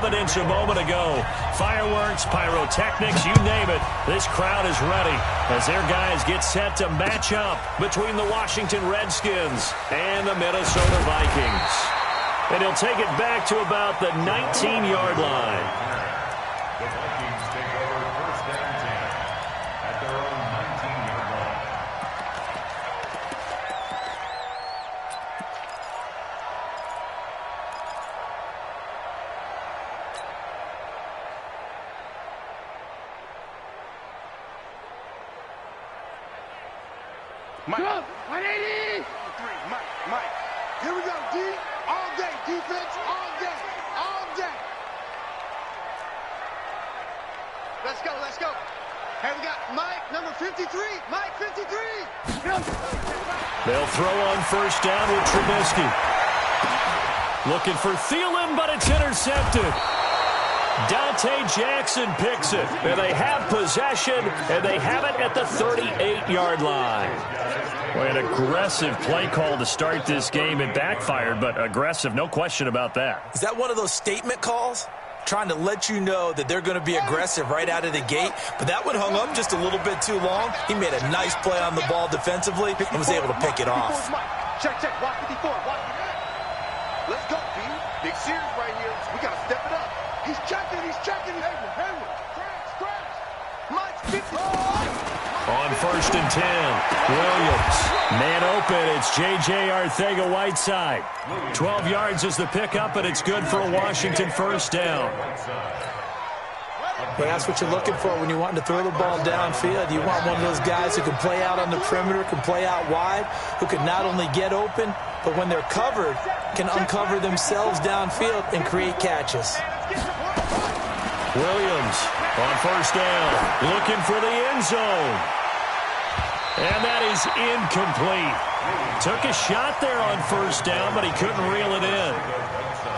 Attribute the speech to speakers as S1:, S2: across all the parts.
S1: evidence a moment ago. Fireworks, pyrotechnics, you name it. This crowd is ready as their guys get set to match up between the Washington Redskins and the Minnesota Vikings. And he'll take it back to about the 19-yard line.
S2: The Vikings take over first down 10 at their own 19-yard line.
S3: Mike, 180! Mike, here we go, D. All day, defense, all day, all day. Let's go. Here we got Mike, number 53. Mike, 53.
S1: They'll throw on first down with Trubisky. Looking for Thielen, but it's intercepted. Dante Jackson picks it, and they have possession, and they have it at the 38-yard line. Well, an aggressive play call to start this game. It backfired, but aggressive, no question about that.
S4: Is that one of those statement calls? Trying to let you know that they're going to be aggressive right out of the gate, but that one hung up just a little bit too long. He made a nice play on the ball defensively and was able to pick it off.
S3: Check, walk 54, walk. Let's go, B. Big series right here. We got to step it up. He's checking. Hayward. Scratch. Mike's 50.
S1: On first and 10, Williams. Man open, it's J.J. Arcega-Whiteside. 12 yards is the pickup, and it's good for a Washington first down.
S4: Well, that's what you're looking for when you're wanting to throw the ball downfield. You want one of those guys who can play out on the perimeter, can play out wide, who can not only get open, but when they're covered, can uncover themselves downfield and create catches.
S1: Williams on first down, looking for the end zone. And that is incomplete. Took a shot there on first down, but he couldn't reel it in.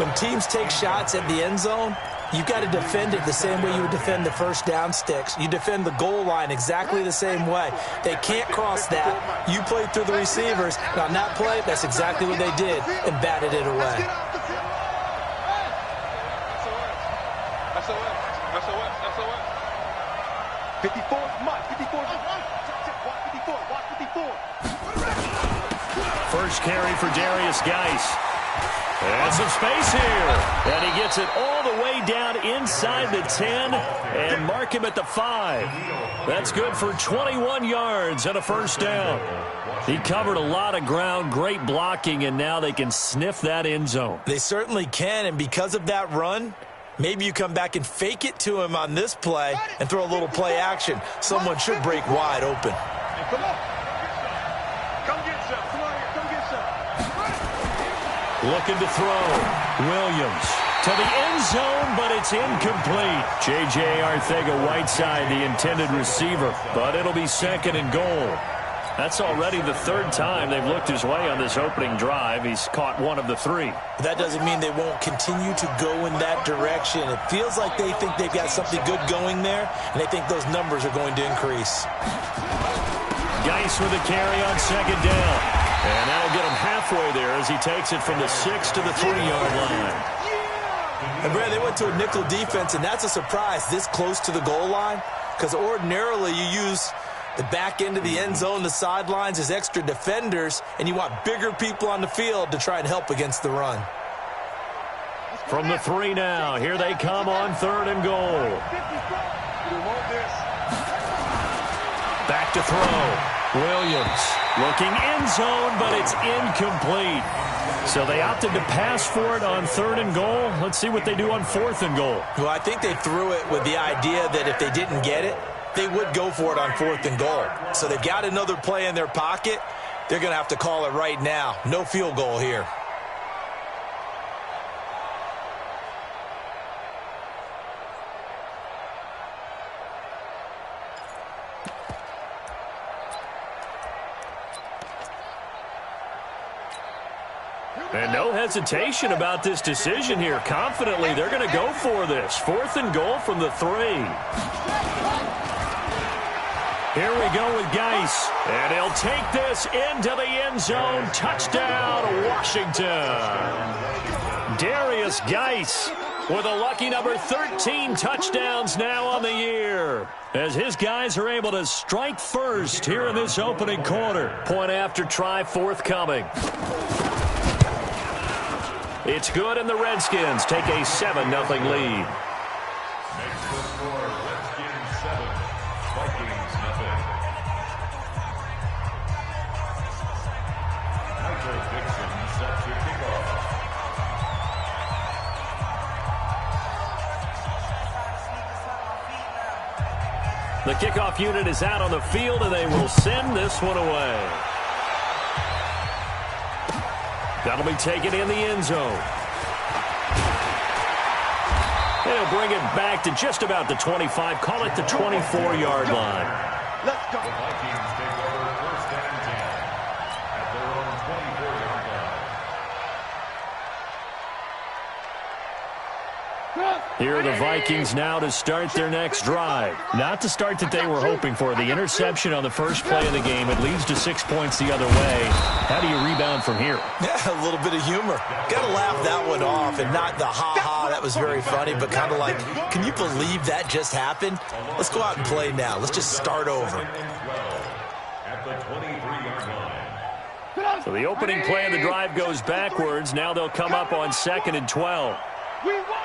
S4: When teams take shots at the end zone, you've got to defend it the same way you would defend the first down sticks. You defend the goal line exactly the same way. They can't cross that. You played through the receivers. And on that play, that's exactly what they did and batted it away.
S3: SOS. 54, Mike, 54. Walk 54.
S1: First carry for Darius Geis. And some space here. And he gets it all the way down inside the 10 and mark him at the 5. That's good for 21 yards and a first down. He covered a lot of ground, great blocking, and now they can sniff that end zone.
S4: They certainly can, and because of that run, maybe you come back and fake it to him on this play and throw a little play action. Someone should break wide open.
S3: Come on. Come get some. Come on here. Come get some.
S1: Looking to throw. Williams to the end zone, but it's incomplete. J.J. Arcega-Whiteside, the intended receiver, but it'll be second and goal. That's already the third time they've looked his way on this opening drive. He's caught one of the 3.
S4: That doesn't mean they won't continue to go in that direction. It feels like they think they've got something good going there, and they think those numbers are going to increase.
S1: Geis with a carry on second down. And that'll get him halfway there as he takes it from the 6 to the 3-yard line.
S4: And, Brad, they went to a nickel defense, and that's a surprise this close to the goal line, because ordinarily you use the back end of the end zone, the sidelines as extra defenders, and you want bigger people on the field to try and help against the run.
S1: From the 3 now, here they come on third and goal. Back to throw. Williams looking end zone, but it's incomplete. So they opted to pass for it on third and goal. Let's see what they do on fourth and goal.
S4: Well, I think they threw it with the idea that if they didn't get it, they would go for it on fourth and goal. So they've got another play in their pocket. They're going to have to call it right now. No field goal here.
S1: And no hesitation about this decision here. Confidently, they're going to go for this. Fourth and goal from the 3. Here we go with Geis. And he'll take this into the end zone. Touchdown, Washington. Darius Geis with a lucky number 13 touchdowns now on the year, as his guys are able to strike first here in this opening quarter. Point after try forthcoming. It's good, and the Redskins take a 7-0 lead.
S2: Makes the score Redskins 7, Vikings 0. Michael Dixon set to kick off.
S1: The kickoff unit is out on the field, and they will send this one away. That'll be taken in the end zone. They'll bring it back to just about the 25, call it the 24-yard line.
S3: Let's go.
S2: The Vikings take over first and 10 at their own 24-yard line.
S1: Here are the Vikings now to start their next drive. Not the start that they were hoping for. The interception on the first play of the game. It leads to 6 points the other way. How do you rebound from here?
S4: Yeah, a little bit of humor. Got to laugh that one off, and not the ha-ha, that was very funny, but kind of like, can you believe that just happened? Let's go out and play now. Let's just start over.
S2: At the 23-yard line.
S1: So the opening play of the drive goes backwards. Now they'll come up on 2nd and 12.
S3: We want it.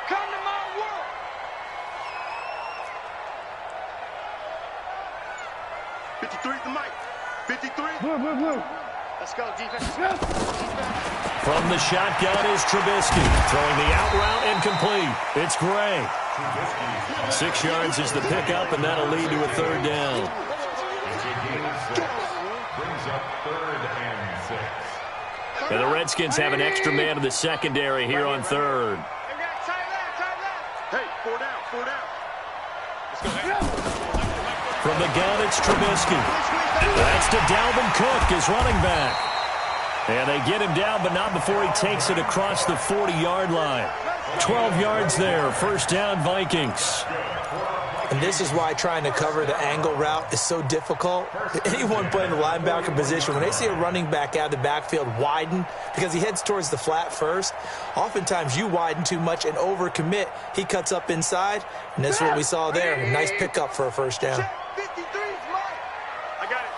S3: Come to my world. 53 is the mic. 53. Blue. Let's go, defense.
S1: From the shotgun is Trubisky. Throwing the out route incomplete. It's Gray. 6 yards is the pickup, and that'll lead to a 3rd down.
S2: It's a gain of 6. Brings up 3rd and 6.
S1: And the Redskins have an extra man in the secondary here on 3rd.
S3: Hey, 4 down.
S1: From the gun, it's Trubisky. That's to Dalvin Cook, his running back. And they get him down, but not before he takes it across the 40-yard line. 12 yards there, 1st down Vikings.
S4: And this is why trying to cover the angle route is so difficult. Anyone playing the linebacker position, when they see a running back out of the backfield widen, because he heads towards the flat first, oftentimes you widen too much and overcommit. He cuts up inside, and that's what we saw there. A nice pickup for a 1st down.
S3: 53 is mine. I got it.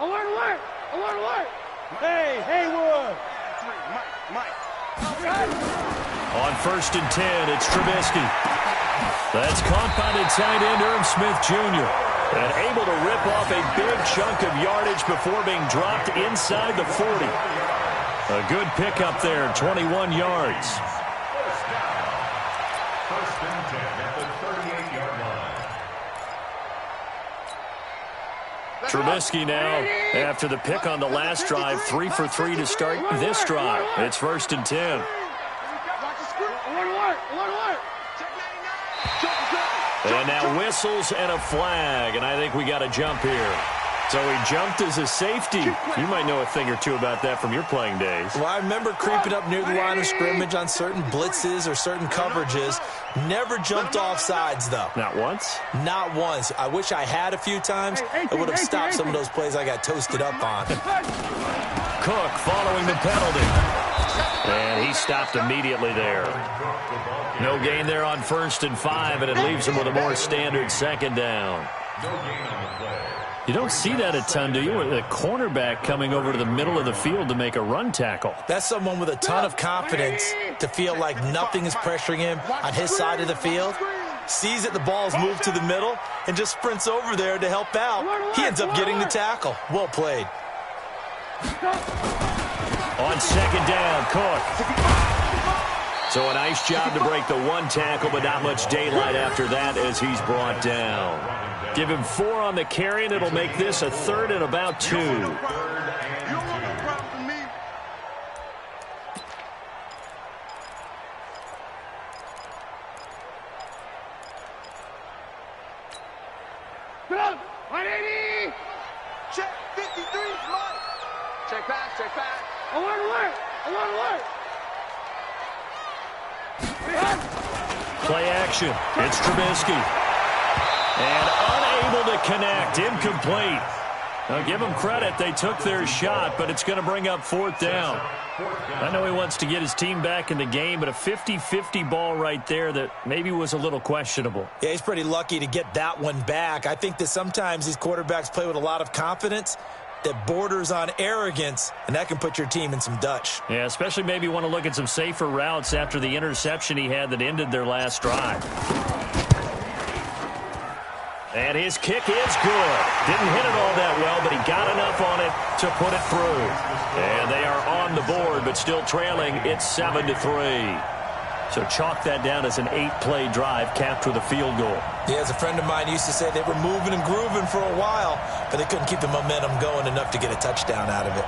S3: Alert. Hey, Haywood. Mike.
S1: On 1st and 10, it's Trubisky. That's caught by the tight end, Irv Smith Jr. And able to rip off a big chunk of yardage before being dropped inside the 40. A good pickup there, 21 yards.
S2: 1st and 10 at the 38-yard line.
S1: Trubisky now, after the pick on the last drive, 3 for 3 to start this drive. It's 1st and 10. And now whistles and a flag, and I think we got a jump here. So he jumped as a safety. You might know a thing or two about that from your playing days.
S4: Well, I remember creeping up near the line of scrimmage on certain blitzes or certain coverages. Never jumped off sides, though.
S1: Not once?
S4: Not once. I wish I had a few times. It would have stopped some of those plays I got toasted up on.
S1: Cook following the penalty. And he stopped immediately there. No gain there on 1st and 5, and it leaves him with a more standard 2nd down.
S2: No gain on the play.
S1: You don't see that a ton, do you? A cornerback coming over to the middle of the field to make a run tackle.
S4: That's someone with a ton of confidence to feel like nothing is pressuring him on his side of the field. Sees that the ball's moved to the middle and just sprints over there to help out. He ends up getting the tackle. Well played.
S1: On 2nd down, Cook. So a nice job to break the 1 tackle, but not much daylight after that as he's brought down. Give him 4 on the carry, and it'll make this a 3rd and about 2.
S3: You don't want no problem with me. Get up. 180. Check. 53 is mine. Check pass. Alert.
S1: Play action. It's Trubisky. And unable to connect. Incomplete. Now give them credit. They took their shot, but it's going to bring up 4th down. I know he wants to get his team back in the game, but a 50-50 ball right there that maybe was a little questionable.
S4: Yeah, he's pretty lucky to get that one back. I think that sometimes these quarterbacks play with a lot of confidence that borders on arrogance, and that can put your team in some Dutch.
S1: Yeah, especially maybe want to look at some safer routes after the interception he had that ended their last drive. And his kick is good. Didn't hit it all that well, but he got enough on it to put it through. And they are on the board, but still trailing. It's 7-3. So chalk that down as an 8-play drive capped with a field goal.
S4: Yeah, as a friend of mine used to say, they were moving and grooving for a while, but they couldn't keep the momentum going enough to get a touchdown out of it.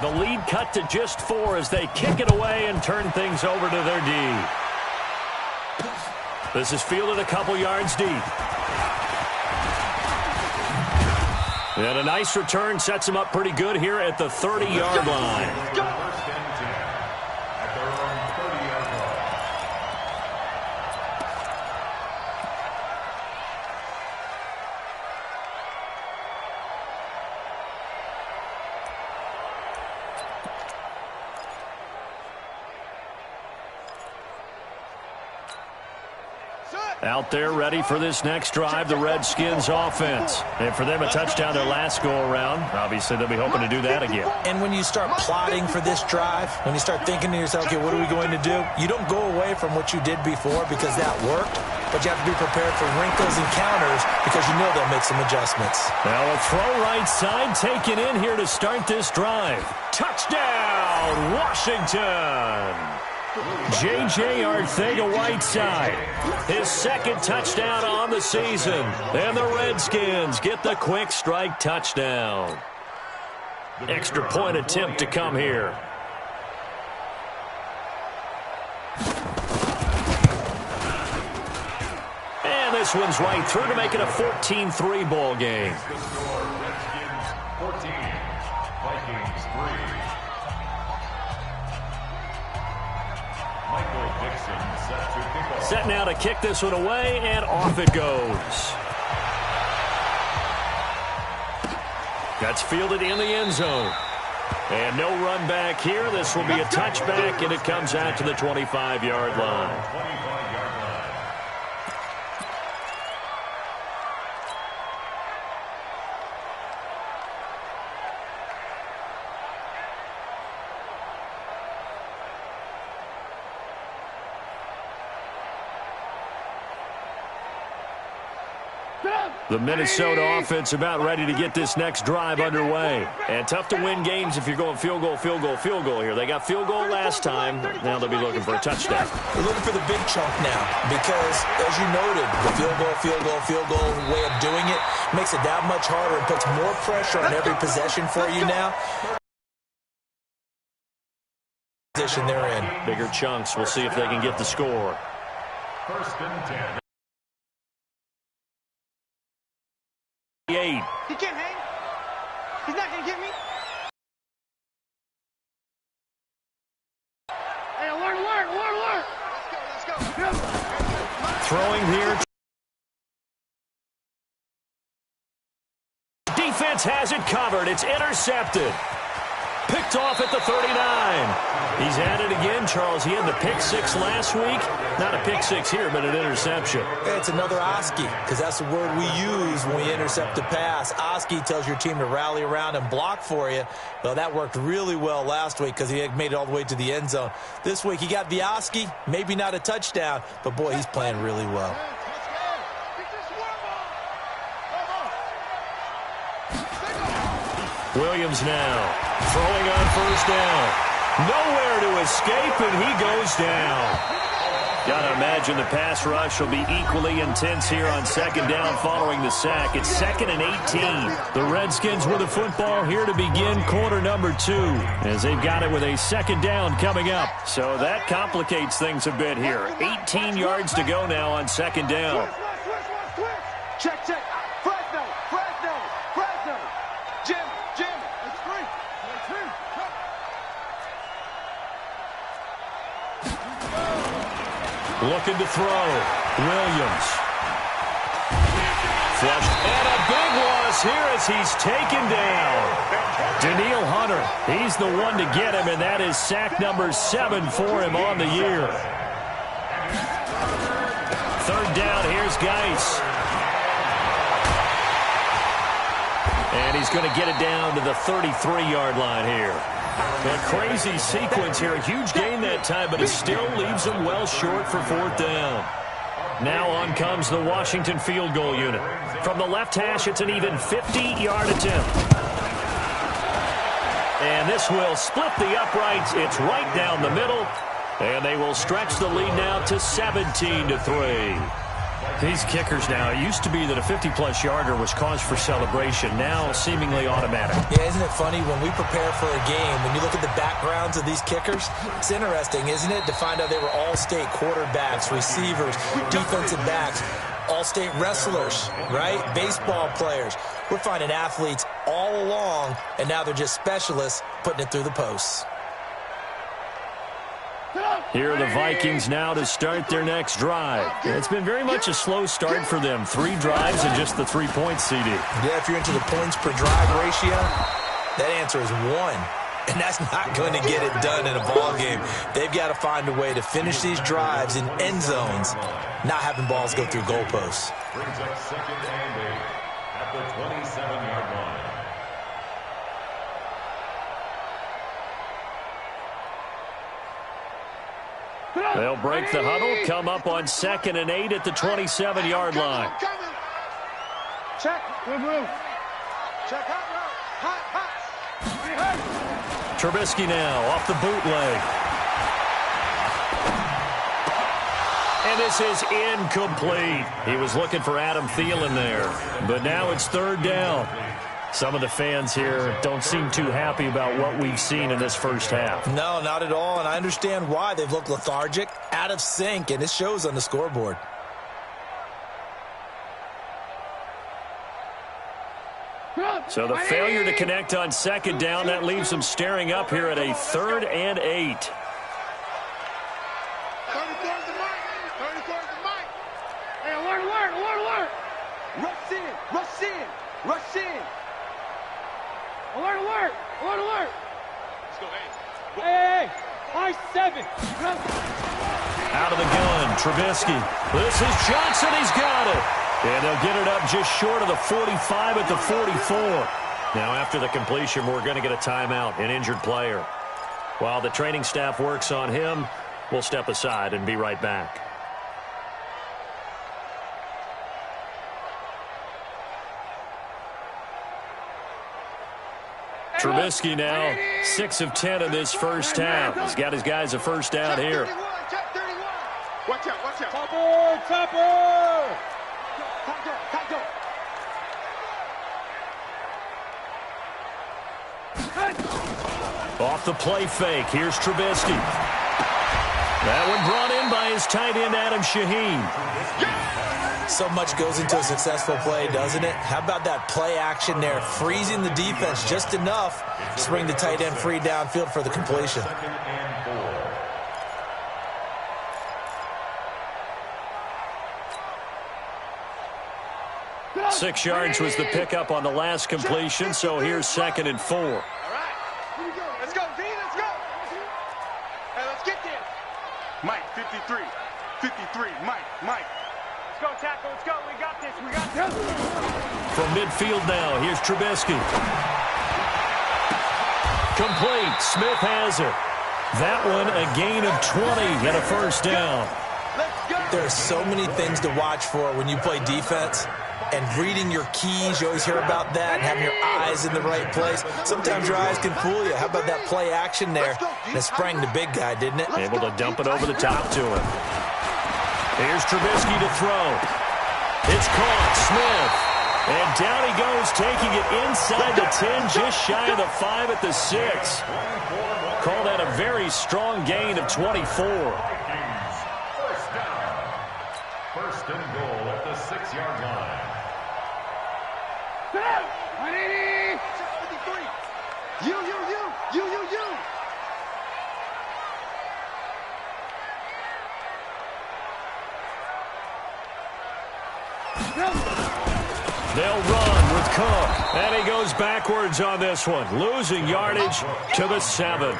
S1: The lead cut to just 4 as they kick it away and turn things over to their D. This is fielded a couple yards deep. And a nice return sets him up pretty good here at the 30-yard line. Out there ready for this next drive, the Redskins offense. And for them, a touchdown their last go-around. Obviously, they'll be hoping to do that again.
S4: And when you start plotting for this drive, when you start thinking to yourself, okay, what are we going to do? You don't go away from what you did before because that worked, but you have to be prepared for wrinkles and counters because you know they'll make some adjustments.
S1: Now a throw right side taken in here to start this drive. Touchdown, Washington! J.J. Arcega-Whiteside, his second touchdown on the season. And the Redskins get the quick strike touchdown. Extra point attempt to come here. And this one's right through to make it a 14-3 ball game.
S2: Redskins 14, Vikings 3.
S1: Set now to kick this one away, and off it goes. That's fielded in the end zone. And no run back here. This will be a touchback, and it comes out to the 25-yard line. The Minnesota offense about ready to get this next drive underway. And tough to win games if you're going field goal, field goal, field goal here. They got field goal last time. Now they'll be looking for a touchdown.
S4: They're looking for the big chunk now because, as you noted, the field goal way of doing it makes it that much harder and puts more pressure on every possession for you now. Position they're in.
S1: Bigger chunks. We'll see if they can get the score.
S2: 1st and 10.
S3: He can't hang. He's not going to get me. Hey, alert. Let's go.
S1: Throwing here. Defense has it covered. It's intercepted. Picked off at the 39. He's at it again, Charles. He had the pick 6 last week. Not a pick 6 here, but an interception.
S4: Yeah, it's another Oski, because that's the word we use when we intercept a pass. Oski tells your team to rally around and block for you. Well, that worked really well last week because he had made it all the way to the end zone. This week, he got the Oski, maybe not a touchdown, but boy, he's playing really well.
S1: Williams now throwing on 1st down. Nowhere to escape, and he goes down. Gotta imagine the pass rush will be equally intense here on 2nd down following the sack. It's 2nd and 18. The Redskins with the football here to begin quarter number 2 as they've got it with a 2nd down coming up. So that complicates things a bit here. 18 yards to go now on 2nd down.
S3: Check. Fresno. Jim. It's free.
S1: Looking to throw. Williams. Flushed. And a big loss here as he's taken down. Daniil Hunter, he's the one to get him, and that is sack number 7 for him on the year. Third down, here's Geis. And he's going to get it down to the 33-yard line here. A crazy sequence here. A huge gain that time, but it still leaves him well short for fourth down. Now on comes the Washington field goal unit. From the left hash, it's an even 50-yard attempt. And this will split the uprights. It's right down the middle. And they will stretch the lead now to 17-3. These kickers now, it used to be that a 50-plus yarder was cause for celebration. Now seemingly automatic.
S4: Yeah, isn't it funny when we prepare for a game, when you look at the backgrounds of these kickers, it's interesting, isn't it, to find out they were all-state quarterbacks, receivers, defensive backs, all-state wrestlers, right? Baseball players. We're finding athletes all along, and now they're just specialists putting it through the posts.
S1: Here are the Vikings now to start their next drive. It's been very much a slow start for them. 3 drives and just the 3 points, CD.
S4: Yeah, if you're into the points per drive ratio, that answer is 1. And that's not going to get it done in a ball game. They've got to find a way to finish these drives in end zones, not having balls go through goalposts.
S2: Brings up second and 8 at the 27-yard line.
S1: They'll break the huddle, come up on 2nd and 8 at the 27-yard line.
S3: Check. Move. Check. Hot.
S1: Trubisky now off the bootleg. And this is incomplete. He was looking for Adam Thielen there. But now it's 3rd down. Some of the fans here don't seem too happy about what we've seen in this first half.
S4: No, not at all, and I understand why. They've looked lethargic, out of sync, and it shows on the scoreboard.
S1: So the failure to connect on 2nd down, that leaves them staring up here at a 3rd and 8.
S3: 34's the mic. 34's the mic. Hey, alert. Rush in. Alert. Let's go, hey. High 7.
S1: Out of the gun, Trubisky. This is Johnson, he's got it. And they'll get it up just short of the 45 at the 44. Now after the completion, we're going to get a timeout, an injured player. While the training staff works on him, we'll step aside and be right back. Trubisky now 6 of 10 in this first half. He's got his guys a first down here.
S3: Check 31. Watch out.
S5: Topper.
S1: Off the play fake, here's Trubisky. That one brought in by his tight end, Adam Shaheen.
S4: So much goes into a successful play, doesn't it? How about that play action there, freezing the defense just enough to bring the tight end free downfield for the completion.
S1: 6 yards was the pickup on the last completion, so here's 2nd and 4.
S3: All right. Here we go. Let's go, D. Let's go. Hey, let's get there. Mike, 53. Mike.
S5: Let's go, tackle. Let's go. We got this.
S1: From midfield now, here's Trubisky. Complete. Smith has it. That one a gain of 20 and a first down.
S4: There are so many things to watch for when you play defense. And reading your keys, you always hear about that, and having your eyes in the right place. Sometimes your eyes can fool you. How about that play action there? And it sprang the big guy, didn't it?
S1: Able to dump it over the top to him. Here's Trubisky to throw. It's caught. Smith. And down he goes, taking it inside the 10, just shy of the 5 at the 6. Call that a very strong gain of 24.
S2: First down. First and goal at the 6-yard line.
S3: You.
S1: They'll run with Cook. And he goes backwards on this one, losing yardage to the 7.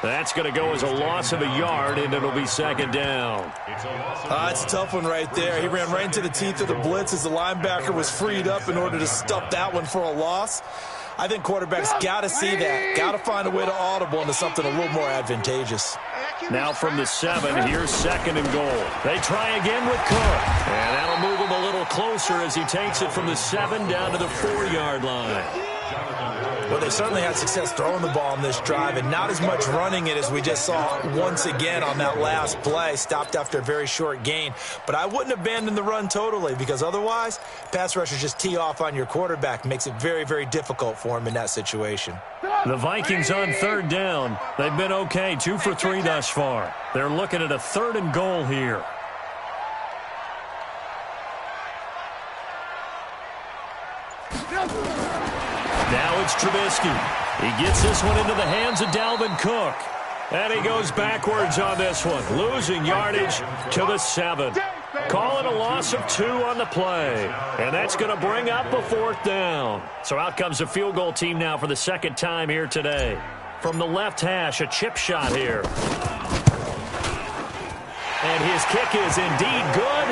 S1: That's going to go as a loss of a yard, and it'll be second down.
S4: It's a tough one right there. He ran right into the teeth of the blitz as the linebacker was freed up in order to stuff that one for a loss. I think quarterbacks got to see that. Got to find a way to audible into something a little more advantageous.
S1: Now from the 7, here's second and goal. They try again with Cook. And that'll move him a little closer as he takes it from the 7 down to the 4-yard line.
S4: Well, they certainly had success throwing the ball on this drive and not as much running it as we just saw once again on that last play. Stopped after a very short gain. But I wouldn't abandon the run totally because otherwise, pass rushers just tee off on your quarterback. Makes it very, very difficult for him in that situation.
S1: The Vikings on third down. They've been okay, 2 for 3 thus far. They're looking at a 3rd and goal here. Now it's Trubisky. He gets this one into the hands of Dalvin Cook. And he goes backwards on this one, losing yardage to the 7. Calling a loss of 2 on the play. And that's going to bring up a 4th down. So out comes the field goal team now for the second time here today. From the left hash, a chip shot here. And his kick is indeed good.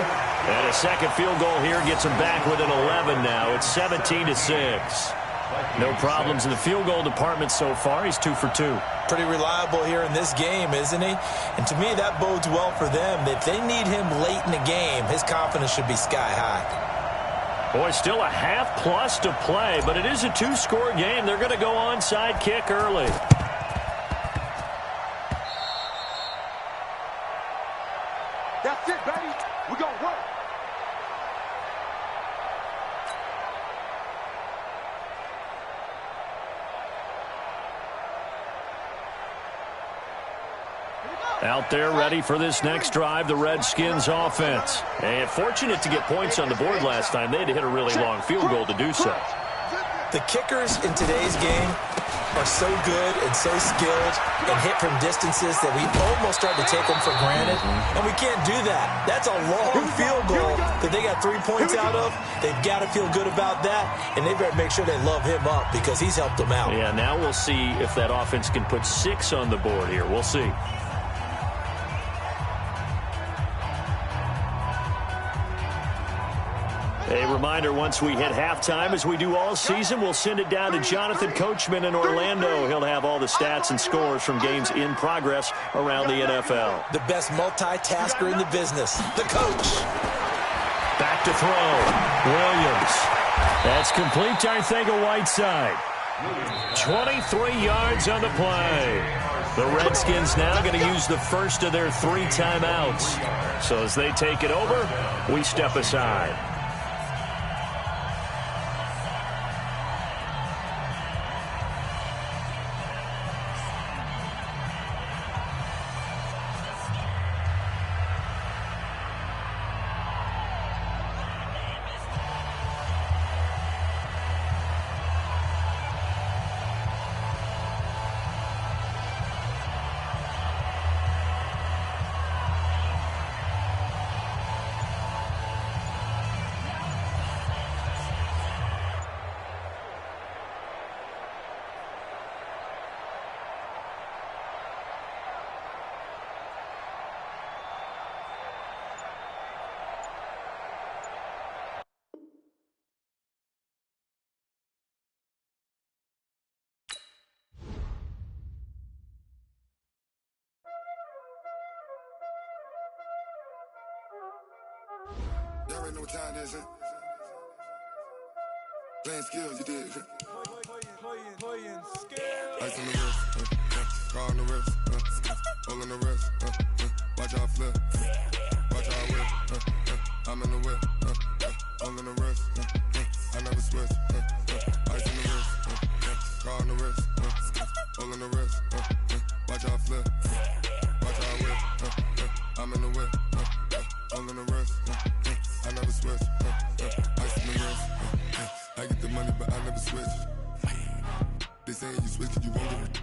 S1: And a second field goal here gets him back within 11 now. It's 17-6. No problems in the field goal department so far. He's 2 for 2.
S4: Pretty reliable here in this game, isn't he? And to me, that bodes well for them. If they need him late in the game, his confidence should be sky high.
S1: Boy, still a half plus to play, but it is a 2-score game. They're going to go onside kick early.
S3: That's it, baby. We're going to work.
S1: Out there ready for this next drive, the Redskins offense. And fortunate to get points on the board last time. They had to hit a really long field goal to do so.
S4: The kickers in today's game are so good and so skilled and hit from distances that we almost start to take them for granted. And we can't do that. That's a long field goal that they got 3 points out of. They've got to feel good about that, and they better make sure they love him up because he's helped them out.
S1: Yeah, now we'll see if that offense can put 6 on the board here. We'll see. A reminder, once we hit halftime, as we do all season, we'll send it down to Jonathan Coachman in Orlando. He'll have all the stats and scores from games in progress around the NFL.
S4: The best multitasker in the business, the coach.
S1: Back to throw. Williams. That's complete, I think, a Whiteside. 23 yards on the play. The Redskins now going to use the first of their 3 timeouts. So as they take it over, we step aside.
S6: Y'all already know what time it is, huh? Playing skills, you did. Playing skills. Ice on the wrist, car on the wrist, hole in the wrist, watch out flip, watch out whip, I'm in the whip, hole in the wrist, I never switch, ice on the wrist, car on the wrist, hole in the wrist, watch out flip, watch out whip, I'm in the whip, hole in the wrist, I never switch, ice on the wrist, I get the money but I never switch. They saying you switch and you won't get it.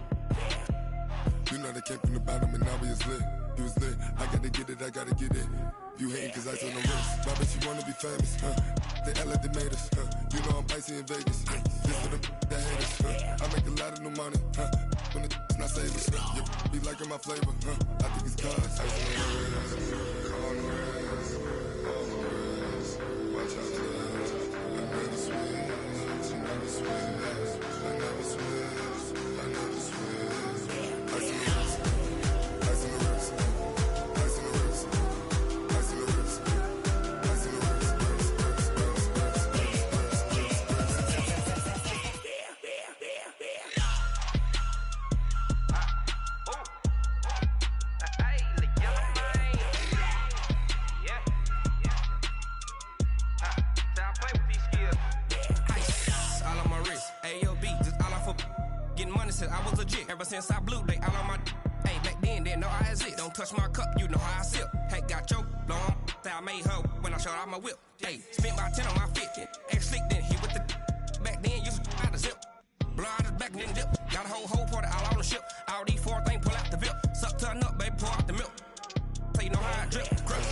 S6: You know they came from the bottom and now we is lit. You was lit, I gotta get it, I gotta get it. You hating cause ice on the wrist. Why bet you wanna be famous, huh? They act like they made us, huh? You in Vegas. This for the haters. I make a lot of new money. When it's not savers. Be liking my flavor. I think it's cause. Ice on the wrist. On the wrist. On the wrist. Watch out for this. I never switch. I never switch. I never switch. I never switch. Ice on the wrist. Ice on the wrist. Ice on the wrist. Ice on the wrist. Ice on the wrist.
S7: I was legit. Ever since I blew, they all on my hey, back then, didn't know I exist. Don't touch my cup, you know how I sip. Hey, got choked, long. Say I made her when I showed out my whip. Hey, spent about 10 on my 50. Ex-slick, then hit with the back then, used to out the zip. Blow out his back, then dip. Got a whole party all on the ship. All these 4 things, pull out the VIP. Suck, turn up, baby, pour out the milk. So you know how I drip. Crush.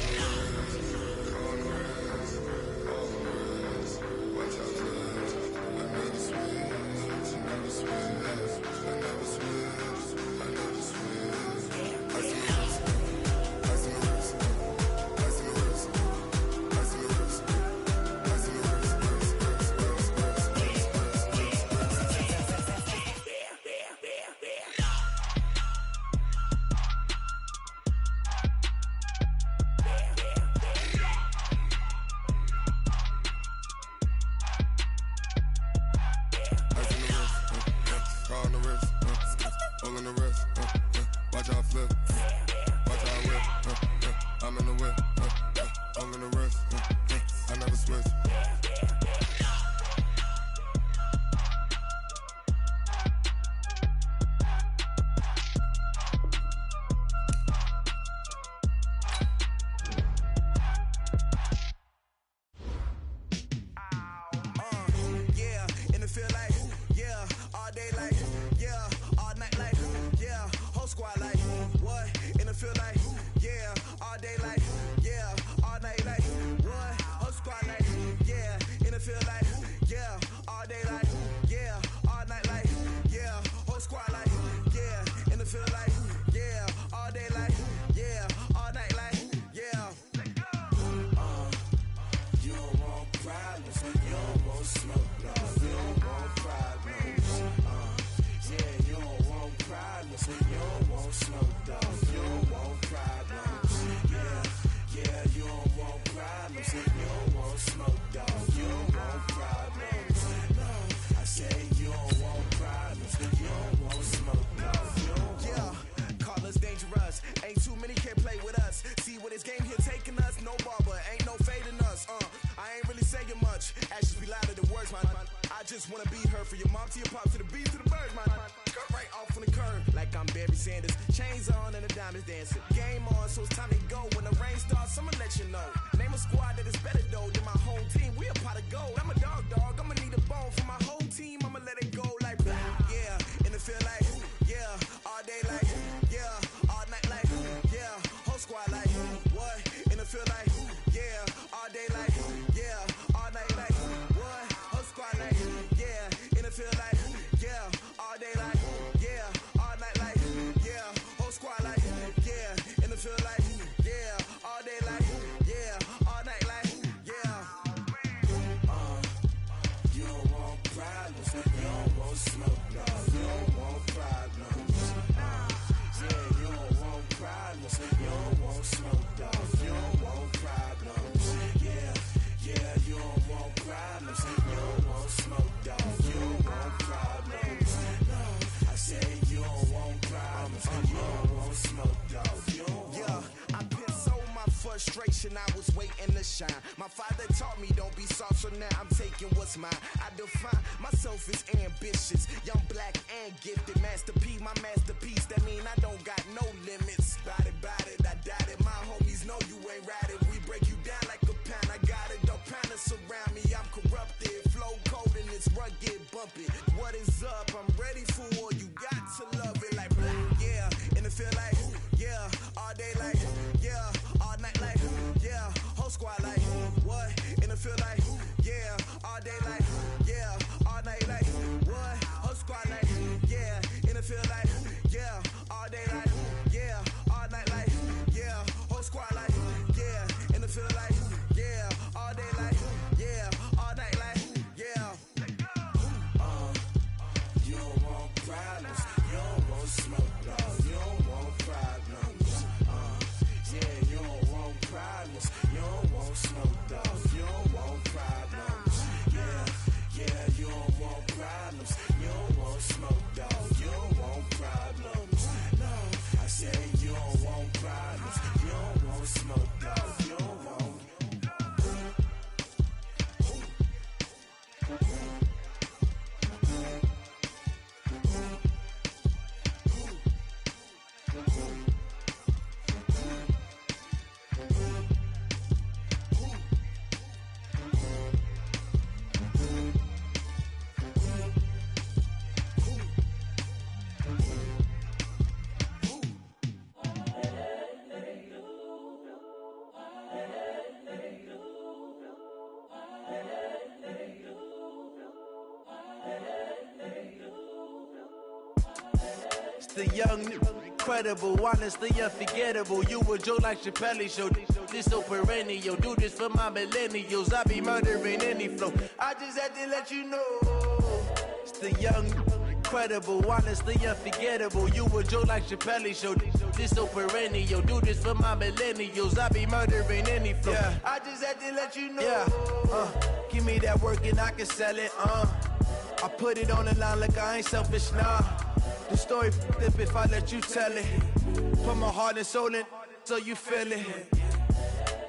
S8: I was waiting to shine. My father taught me don't be soft, so now I'm taking what's mine. I define myself as ambitious, young, black, and gifted. Master P, my masterpiece. That mean I don't got no limits. Bout it, I doubt it. My homies know you ain't ride it. We break you down like a pound. I got it, don't pound it surround me. I'm corrupted, flow cold and it's rugged, bumpy. What is up? I'm ready for war. You got to love it like yeah, and it feel like yeah, all day like yeah, all night like yeah, whole squad like what? And it feel like yeah, all day like yeah,
S9: the young, incredible, honestly unforgettable. You a joke like Chappelle Show. This so perennial. Do this for my millennials. I be murdering any flow. I just had to let you know. It's the young, incredible, honestly unforgettable. You a joke like Chappelle Show. This so perennial. Do this for my millennials. I be murdering any flow. Yeah. I just had to let you know. Yeah. Give me that work and I can sell it. I put it on the line like I ain't selfish, nah. The story flip if I let you tell it. Put my heart and soul in so you feel it.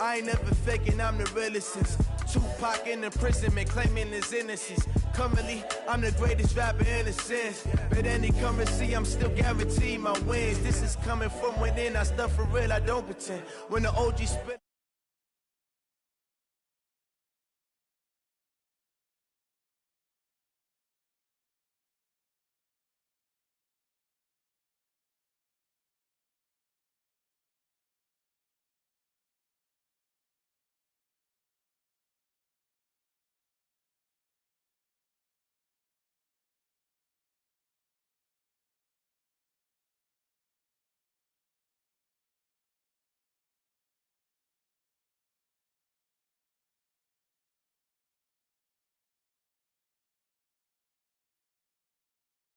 S9: I ain't never faking, I'm the realest since Tupac in imprisonment, claiming his innocence. Currently, I'm the greatest rapper in a sense. But any currency, I'm still guaranteed my wins. This is coming from within, I stuff for real, I don't pretend. When the OG spit